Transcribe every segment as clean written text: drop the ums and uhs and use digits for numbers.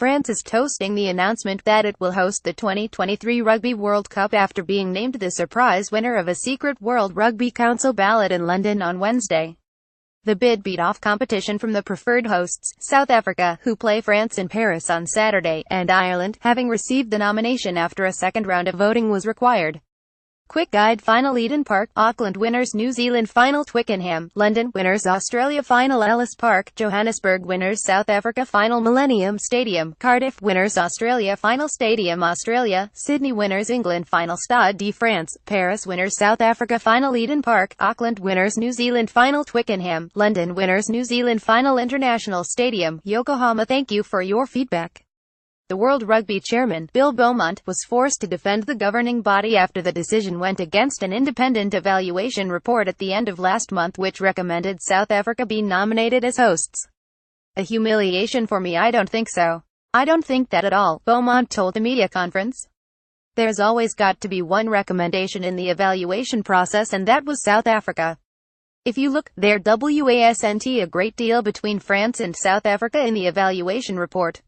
France is toasting the announcement that it will host the 2023 Rugby World Cup after being named the surprise winner of a secret World Rugby Council ballot in London on Wednesday. The bid beat off competition from the preferred hosts, South Africa, who play France in Paris on Saturday, and Ireland, having received the nomination after a second round of voting was required. Quick Guide Final Eden Park, Auckland winners New Zealand Final Twickenham, London winners Australia Final Ellis Park, Johannesburg winners South Africa Final Millennium Stadium, Cardiff winners Australia Final Stadium Australia, Sydney winners England Final Stade de France, Paris winners South Africa Final Eden Park, Auckland winners New Zealand Final Twickenham, London winners New Zealand Final International Stadium, Yokohama. Thank you for your feedback. The World Rugby chairman, Bill Beaumont, was forced to defend the governing body after the decision went against an independent evaluation report at the end of last month which recommended South Africa be nominated as hosts. A humiliation for me. I don't think so. I don't think that at all, Beaumont told the media conference. There's always got to be one recommendation in the evaluation process, and that was South Africa. If you look, there wasn't a great deal between France and South Africa in the evaluation report.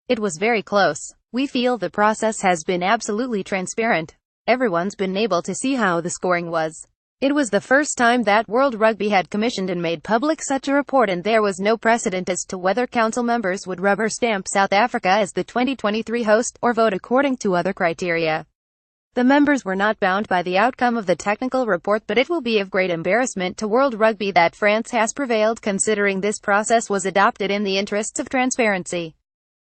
It was very close. We feel the process has been absolutely transparent. Everyone's been able to see how the scoring was. It was the first time that World Rugby had commissioned and made public such a report, and there was no precedent as to whether council members would rubber stamp South Africa as the 2023 host, or vote according to other criteria. The members were not bound by the outcome of the technical report, but it will be of great embarrassment to World Rugby that France has prevailed, considering this process was adopted in the interests of transparency.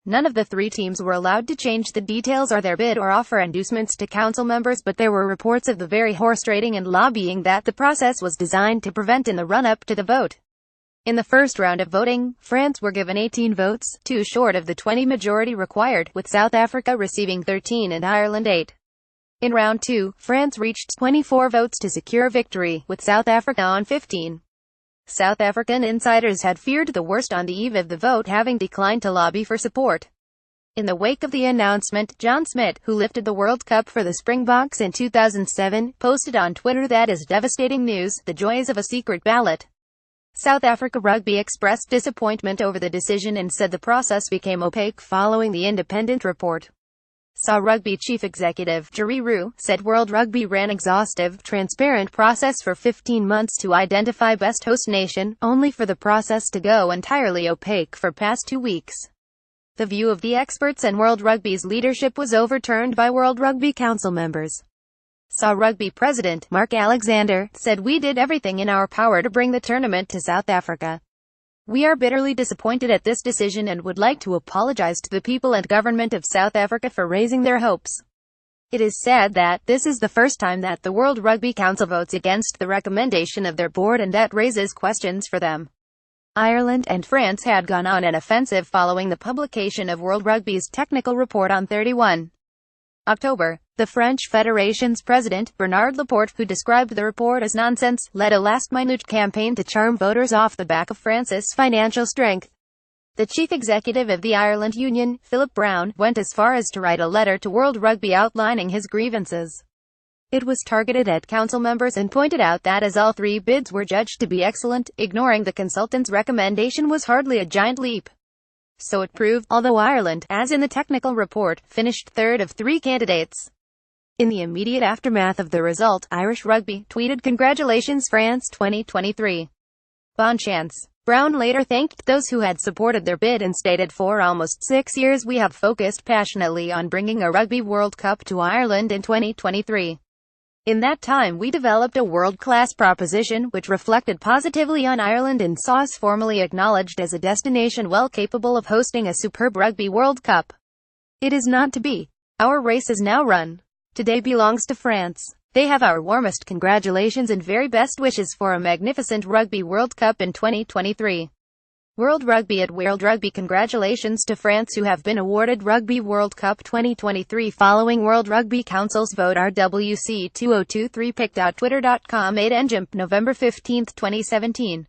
None of the three teams were allowed to change the details or their bid or offer inducements to council members, but there were reports of the very horse trading and lobbying that the process was designed to prevent in the run-up to the vote. In the first round of voting, France were given 18 votes, 2 short of the 20 majority required, with South Africa receiving 13 and Ireland 8. In round 2, France reached 24 votes to secure victory, with South Africa on 15. South African insiders had feared the worst on the eve of the vote, having declined to lobby for support. In the wake of the announcement, John Smit, who lifted the World Cup for the Springboks in 2007, posted on Twitter, "That is devastating news, the joys of a secret ballot." South Africa Rugby expressed disappointment over the decision and said the process became opaque following the independent report. SA Rugby Chief Executive, Jerry Roux, said World Rugby ran exhaustive, transparent process for 15 months to identify best host nation, only for the process to go entirely opaque for past 2 weeks. The view of the experts and World Rugby's leadership was overturned by World Rugby Council members. SA Rugby President, Mark Alexander, said, "We did everything in our power to bring the tournament to South Africa. We are bitterly disappointed at this decision and would like to apologize to the people and government of South Africa for raising their hopes. It is sad that this is the first time that the World Rugby Council votes against the recommendation of their board, and that raises questions for them." Ireland and France had gone on an offensive following the publication of World Rugby's technical report on 31 October. The French Federation's president, Bernard Laporte, who described the report as nonsense, led a last-minute campaign to charm voters off the back of France's financial strength. The chief executive of the Ireland Union, Philip Brown, went as far as to write a letter to World Rugby outlining his grievances. It was targeted at council members and pointed out that as all 3 bids were judged to be excellent, ignoring the consultant's recommendation was hardly a giant leap. So it proved, although Ireland, as in the technical report, finished third of 3 candidates. In the immediate aftermath of the result, Irish Rugby tweeted, "Congratulations France 2023. Bon chance." Brown later thanked those who had supported their bid and stated, "For almost 6 years we have focused passionately on bringing a Rugby World Cup to Ireland in 2023. In that time we developed a world-class proposition, which reflected positively on Ireland and saw us formally acknowledged as a destination well capable of hosting a superb Rugby World Cup. It is not to be. Our race is now run. Today belongs to France. They have our warmest congratulations and very best wishes for a magnificent Rugby World Cup in 2023. World Rugby." At World Rugby, congratulations to France, who have been awarded Rugby World Cup 2023 following World Rugby Council's vote. RWC 2023 pic.twitter.com 8 November 15, 2017.